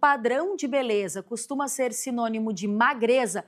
Padrão de beleza costuma ser sinônimo de magreza,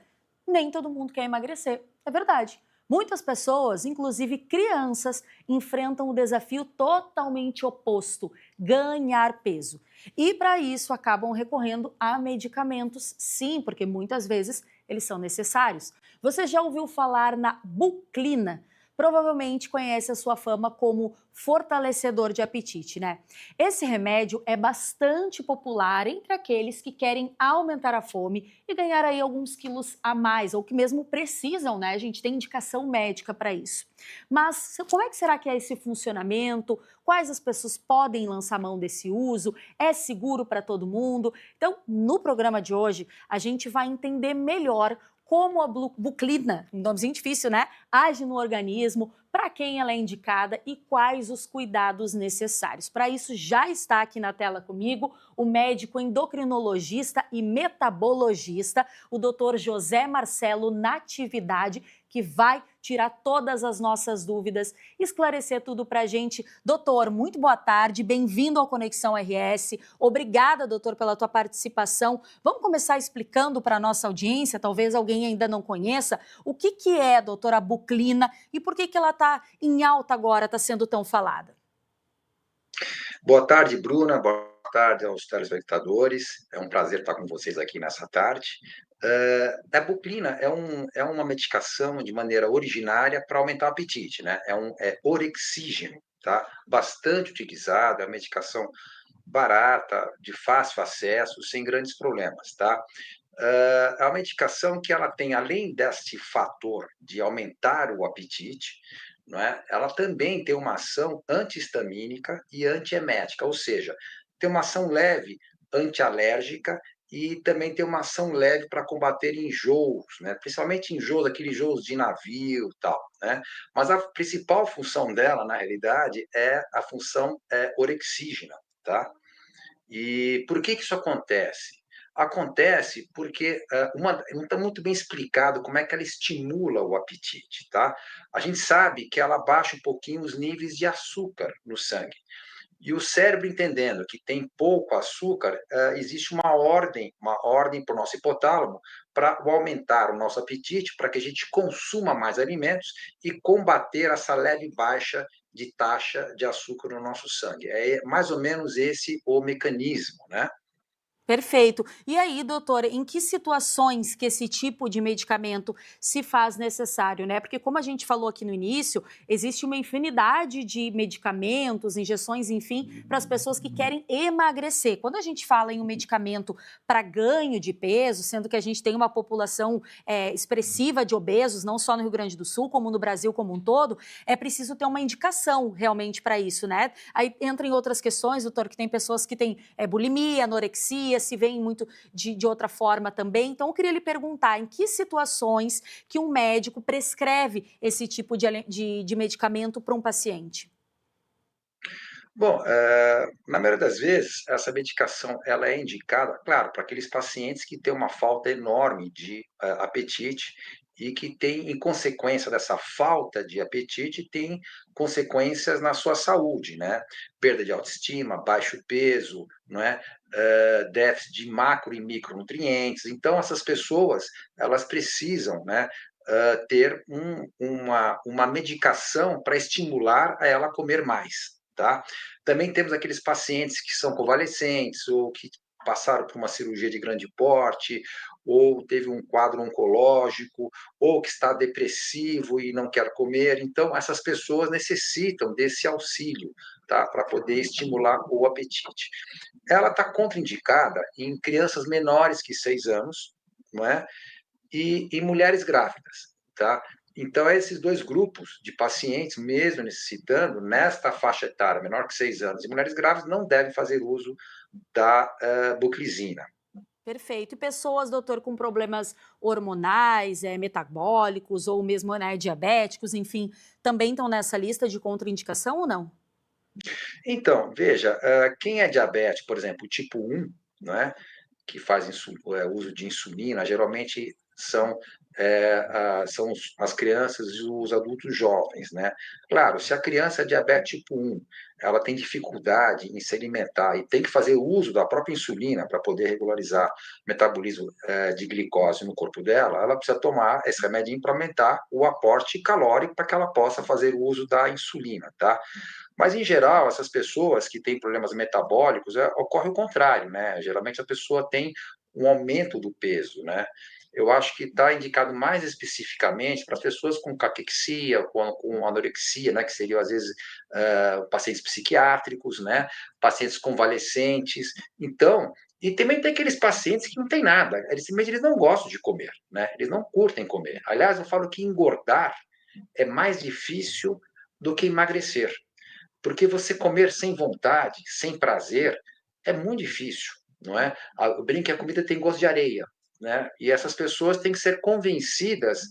nem todo mundo quer emagrecer. É verdade. Muitas pessoas, inclusive crianças, enfrentam o desafio totalmente oposto: ganhar peso. E para isso acabam recorrendo a medicamentos, sim, porque muitas vezes eles são necessários. Você já ouviu falar na Buclina? Provavelmente conhece a sua fama como fortalecedor de apetite, né? Esse remédio é bastante popular entre aqueles que querem aumentar a fome e ganhar aí alguns quilos a mais, ou que mesmo precisam, né? A gente tem indicação médica para isso. Mas como é que será que é esse funcionamento? Quais as pessoas podem lançar mão desse uso? É seguro para todo mundo? Então, no programa de hoje, a gente vai entender melhor como a Buclina, um nomezinho difícil, né? Age no organismo, para quem ela é indicada e quais os cuidados necessários. Para isso, já está aqui na tela comigo o médico endocrinologista e metabologista, o Dr. José Marcelo Natividade, que vai tirar todas as nossas dúvidas, esclarecer tudo para a gente. Doutor, muito boa tarde, bem-vindo ao Conexão RS. Obrigada, doutor, pela tua participação. Vamos começar explicando para a nossa audiência, talvez alguém ainda não conheça, o que é, doutora, a Buclina e por que ela está em alta agora, está sendo tão falada? Boa tarde, Bruna. Boa tarde aos telespectadores. É um prazer estar com vocês aqui nessa tarde. A Buclina é uma medicação de maneira originária para aumentar o apetite, né? É orexígeno, tá? Bastante utilizado, é uma medicação barata, de fácil acesso, sem grandes problemas, tá? É uma medicação que ela tem, além deste fator de aumentar o apetite, não é? Ela também tem uma ação antihistamínica e antiemética, ou seja, tem uma ação leve antialérgica e também tem uma ação leve para combater enjoos, né? Principalmente enjoos, aqueles enjoos de navio e tal, né? Mas a principal função dela, na realidade, é a função orexígena, tá? E por que isso acontece? Acontece porque não está muito bem explicado como é que ela estimula o apetite, tá? A gente sabe que ela baixa um pouquinho os níveis de açúcar no sangue. E o cérebro entendendo que tem pouco açúcar, existe uma ordem para o nosso hipotálamo para aumentar o nosso apetite, para que a gente consuma mais alimentos e combater essa leve baixa de taxa de açúcar no nosso sangue. É mais ou menos esse o mecanismo, né? Perfeito. E aí, doutora, em que situações que esse tipo de medicamento se faz necessário, né? Porque como a gente falou aqui no início, existe uma infinidade de medicamentos, injeções, enfim, para as pessoas que querem emagrecer. Quando a gente fala em um medicamento para ganho de peso, sendo que a gente tem uma população expressiva de obesos, não só no Rio Grande do Sul, como no Brasil como um todo, é preciso ter uma indicação realmente para isso, né? Aí entra em outras questões, doutor, que tem pessoas que têm bulimia, anorexia, se veem muito de outra forma também. Então, eu queria lhe perguntar em que situações que um médico prescreve esse tipo de medicamento para um paciente? Bom, na maioria das vezes, essa medicação ela é indicada, claro, para aqueles pacientes que têm uma falta enorme de apetite e que tem, em consequência dessa falta de apetite, tem consequências na sua saúde, né? Perda de autoestima, baixo peso, não é? Déficit de macro e micronutrientes. Então, essas pessoas, elas precisam, né? Ter uma medicação para estimular a ela comer mais, tá? Também temos aqueles pacientes que são convalescentes ou que passaram por uma cirurgia de grande porte, ou teve um quadro oncológico, ou que está depressivo e não quer comer. Então, essas pessoas necessitam desse auxílio, tá? Para poder estimular o apetite. Ela está contraindicada em crianças menores que 6 anos, não é? E mulheres grávidas, tá? Então, esses dois grupos de pacientes, mesmo necessitando, nesta faixa etária, menor que 6 anos, e mulheres grávidas, não devem fazer uso da buclisina. Perfeito. E pessoas, doutor, com problemas hormonais, metabólicos ou mesmo, né, diabéticos, enfim, também estão nessa lista de contraindicação ou não? Então, veja, quem é diabético, por exemplo, tipo 1, não é? Que faz uso de insulina, geralmente são as crianças e os adultos jovens, né? Claro, se a criança é diabetes tipo 1, ela tem dificuldade em se alimentar e tem que fazer uso da própria insulina para poder regularizar o metabolismo de glicose no corpo dela, ela precisa tomar esse remedinho para aumentar o aporte calórico para que ela possa fazer o uso da insulina, tá? Mas, em geral, essas pessoas que têm problemas metabólicos, ocorre o contrário, né? Geralmente a pessoa tem um aumento do peso, né? Eu acho que está indicado mais especificamente para pessoas com caquexia, com anorexia, né? Que seriam, às vezes, pacientes psiquiátricos, né? Pacientes convalescentes. Então, e também tem aqueles pacientes que não têm nada, eles não gostam de comer, né? Eles não curtem comer. Aliás, eu falo que engordar é mais difícil do que emagrecer. Porque você comer sem vontade, sem prazer, é muito difícil, não é? Eu brinco que a comida tem gosto de areia, né? E essas pessoas têm que ser convencidas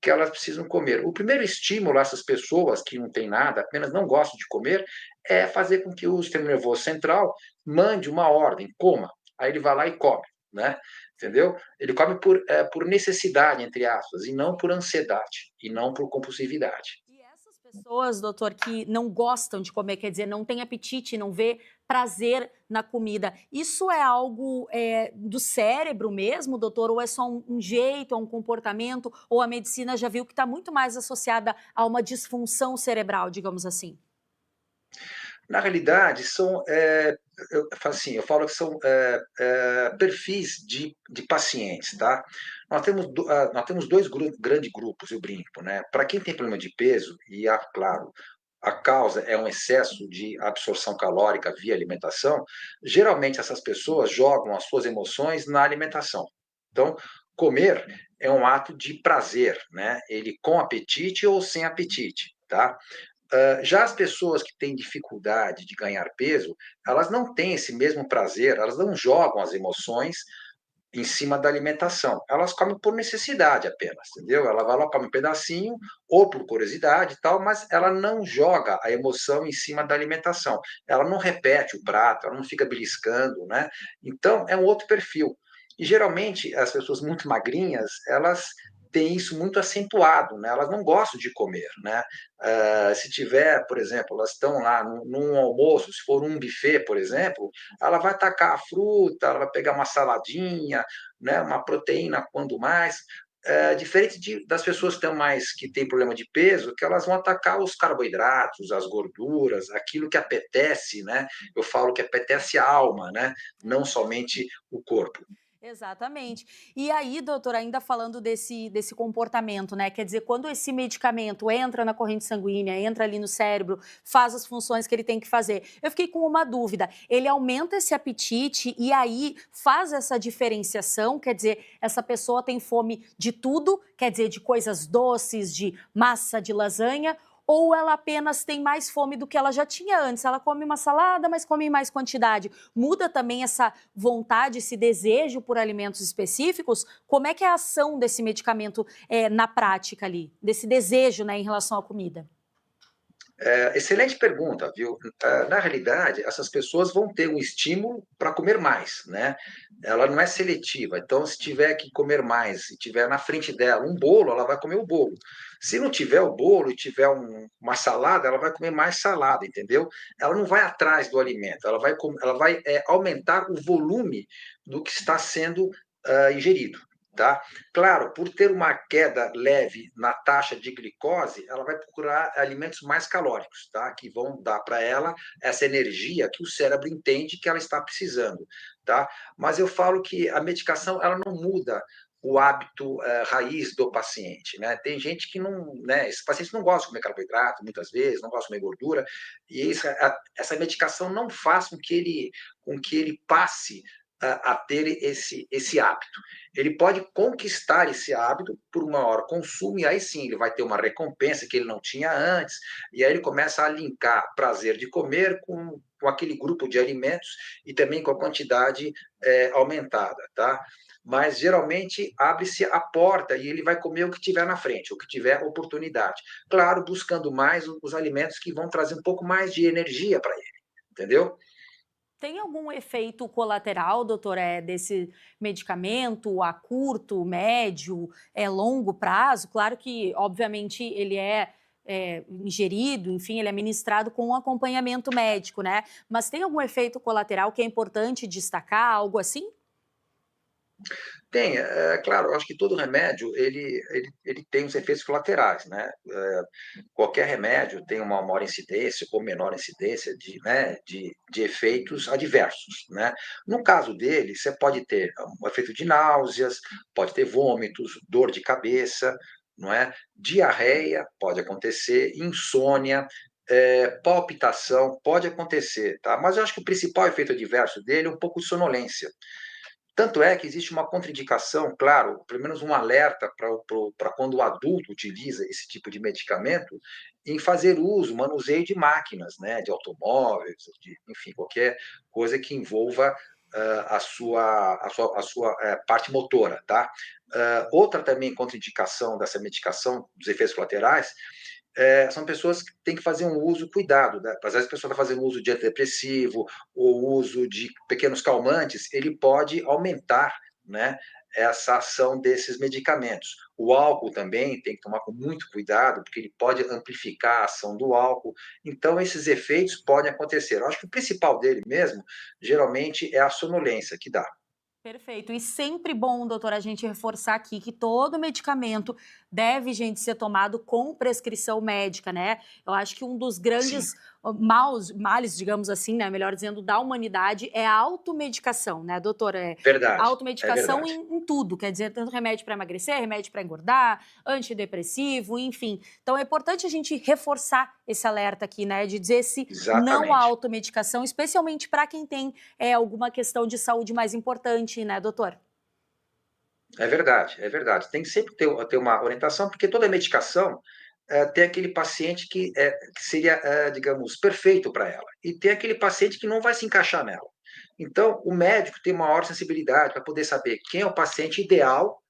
que elas precisam comer. O primeiro estímulo a essas pessoas que não têm nada, apenas não gostam de comer, é fazer com que o sistema nervoso central mande uma ordem, coma. Aí ele vai lá e come, né? Entendeu? Ele come por necessidade, entre aspas, e não por ansiedade, e não por compulsividade. E essas pessoas, doutor, que não gostam de comer, quer dizer, não têm apetite, não vê prazer na comida, isso é algo do cérebro mesmo, doutor? Ou é só um jeito, é um comportamento? Ou a medicina já viu que está muito mais associada a uma disfunção cerebral, digamos assim? Na realidade, eu falo que são perfis de pacientes, tá? Nós temos dois grandes grupos, eu brinco, né? Para quem tem problema de peso, claro, a causa é um excesso de absorção calórica via alimentação, geralmente essas pessoas jogam as suas emoções na alimentação. Então, comer é um ato de prazer, né? Ele com apetite ou sem apetite, tá? Já as pessoas que têm dificuldade de ganhar peso, elas não têm esse mesmo prazer, elas não jogam as emoções em cima da alimentação. Elas comem por necessidade apenas, entendeu? Ela vai lá, come um pedacinho, ou por curiosidade e tal, mas ela não joga a emoção em cima da alimentação. Ela não repete o prato, ela não fica beliscando, né? Então, é um outro perfil. E geralmente as pessoas muito magrinhas, elas têm isso muito acentuado, né? Elas não gostam de comer, né? Se tiver, por exemplo, elas estão lá num almoço, se for um buffet, por exemplo, ela vai tacar a fruta, ela vai pegar uma saladinha, né, uma proteína quando mais, diferente das pessoas que têm problema de peso, que elas vão atacar os carboidratos, as gorduras, aquilo que apetece, né? Eu falo que apetece a alma, né? Não somente o corpo. Exatamente. E aí, doutor, ainda falando desse comportamento, né? Quer dizer, quando esse medicamento entra na corrente sanguínea, entra ali no cérebro, faz as funções que ele tem que fazer. Eu fiquei com uma dúvida. Ele aumenta esse apetite e aí faz essa diferenciação? Quer dizer, essa pessoa tem fome de tudo, quer dizer, de coisas doces, de massa, de lasanha, ou ela apenas tem mais fome do que ela já tinha antes? Ela come uma salada, mas come em mais quantidade. Muda também essa vontade, esse desejo por alimentos específicos? Como é que é a ação desse medicamento na prática ali? Desse desejo, né, em relação à comida? Excelente pergunta, viu? Na realidade, essas pessoas vão ter um estímulo para comer mais, né? Ela não é seletiva. Então, se tiver que comer mais, se tiver na frente dela um bolo, ela vai comer o bolo. Se não tiver o bolo e tiver uma salada, ela vai comer mais salada, entendeu? Ela não vai atrás do alimento, ela vai aumentar o volume do que está sendo ingerido. Tá? Claro, por ter uma queda leve na taxa de glicose, ela vai procurar alimentos mais calóricos, tá? Que vão dar para ela essa energia que o cérebro entende que ela está precisando, tá? Mas eu falo que a medicação ela não muda o hábito raiz do paciente, né? Tem gente que não, né? Esses pacientes não gostam de comer carboidrato, muitas vezes, não gostam de comer gordura, e essa medicação não faz com que ele passe a ter esse hábito. Ele pode conquistar esse hábito por um maior consumo, e aí sim ele vai ter uma recompensa que ele não tinha antes, e aí ele começa a linkar prazer de comer com aquele grupo de alimentos e também com a quantidade aumentada, tá? Mas geralmente abre-se a porta e ele vai comer o que tiver na frente, o que tiver oportunidade. Claro, buscando mais os alimentos que vão trazer um pouco mais de energia para ele, entendeu? Tem algum efeito colateral, doutor, desse medicamento a curto, médio, longo prazo? Claro que, obviamente, ele é ingerido, enfim, ele é ministrado com um acompanhamento médico, né? Mas tem algum efeito colateral que é importante destacar, algo assim? Tem, claro, eu acho que todo remédio ele tem os efeitos colaterais, né. Qualquer remédio tem uma maior incidência ou menor incidência de efeitos adversos, né. No caso dele, você pode ter um efeito de náuseas, pode ter vômitos, dor de cabeça, não é, diarreia pode acontecer, insônia, palpitação pode acontecer, tá. Mas eu acho que o principal efeito adverso dele é um pouco de sonolência. Tanto é que existe uma contraindicação, claro, pelo menos um alerta para quando o adulto utiliza esse tipo de medicamento, em fazer uso, manuseio de máquinas, né, de automóveis, de, enfim, qualquer coisa que envolva a sua parte motora, tá? Outra também contraindicação dessa medicação, dos efeitos colaterais, são pessoas que têm que fazer um uso cuidado, né? Às vezes a pessoa está fazendo uso de antidepressivo ou uso de pequenos calmantes, ele pode aumentar, né, essa ação desses medicamentos. O álcool também tem que tomar com muito cuidado, porque ele pode amplificar a ação do álcool. Então, esses efeitos podem acontecer. Eu acho que o principal dele mesmo, geralmente, é a sonolência que dá. Perfeito. E sempre bom, doutor, a gente reforçar aqui que todo medicamento deve, gente, ser tomado com prescrição médica, né? Eu acho que um dos Sim, grandes males, digamos assim, né? Melhor dizendo, da humanidade é a automedicação, né, doutor? verdade, é Automedicação verdade. em tudo, quer dizer, tanto remédio para emagrecer, remédio para engordar, antidepressivo, enfim. Então é importante a gente reforçar esse alerta aqui, né? De dizer se não à Exatamente. automedicação, especialmente para quem tem alguma questão de saúde mais importante, né, doutor? É verdade, é verdade. Tem que sempre ter uma orientação, porque toda medicação, tem aquele paciente que seria, digamos, perfeito para ela, e tem aquele paciente que não vai se encaixar nela. Então, o médico tem maior sensibilidade para poder saber quem é o paciente ideal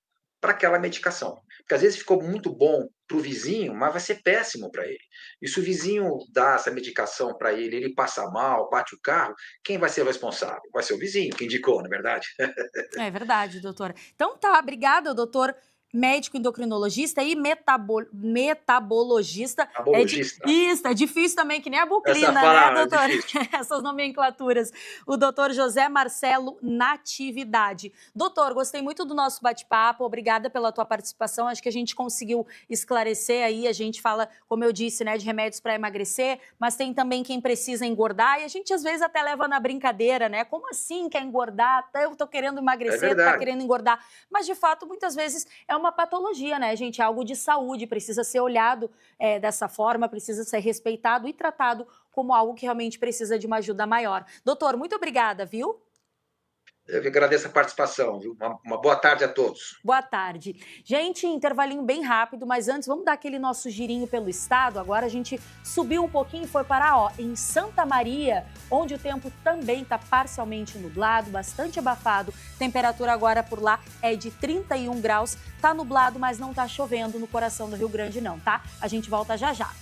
para aquela medicação. Porque às vezes ficou muito bom para o vizinho, mas vai ser péssimo para ele. E se o vizinho dá essa medicação para ele, ele passa mal, bate o carro, quem vai ser o responsável? Vai ser o vizinho que indicou, não é verdade? É verdade, doutora. Então tá, obrigada, doutor médico endocrinologista e metabologista. Tabulogista. Isso, é difícil também, que nem a Essa buclina, né, palavra é doutor? difícil. Essas nomenclaturas. O doutor José Marcelo Natividade. Doutor, gostei muito do nosso bate-papo, obrigada pela tua participação. Acho que a gente conseguiu esclarecer aí, a gente fala, como eu disse, né, de remédios para emagrecer, mas tem também quem precisa engordar, e a gente às vezes até leva na brincadeira, né? Como assim quer engordar? Eu tô querendo É emagrecer, tu tá verdade. querendo engordar. Mas, de fato, muitas vezes é uma patologia, né, gente? É algo de saúde, precisa ser olhado dessa forma, precisa ser respeitado e tratado como algo que realmente precisa de uma ajuda maior. Doutor, muito obrigada, viu? Eu que agradeço a participação, viu? Uma boa tarde a todos. Boa tarde. Gente, intervalinho bem rápido, mas antes vamos dar aquele nosso girinho pelo estado. Agora a gente subiu um pouquinho e foi parar, em Santa Maria, onde o tempo também está parcialmente nublado, bastante abafado. Temperatura agora por lá é de 31 graus. Tá nublado, mas não tá chovendo no coração do Rio Grande não, tá? A gente volta já já.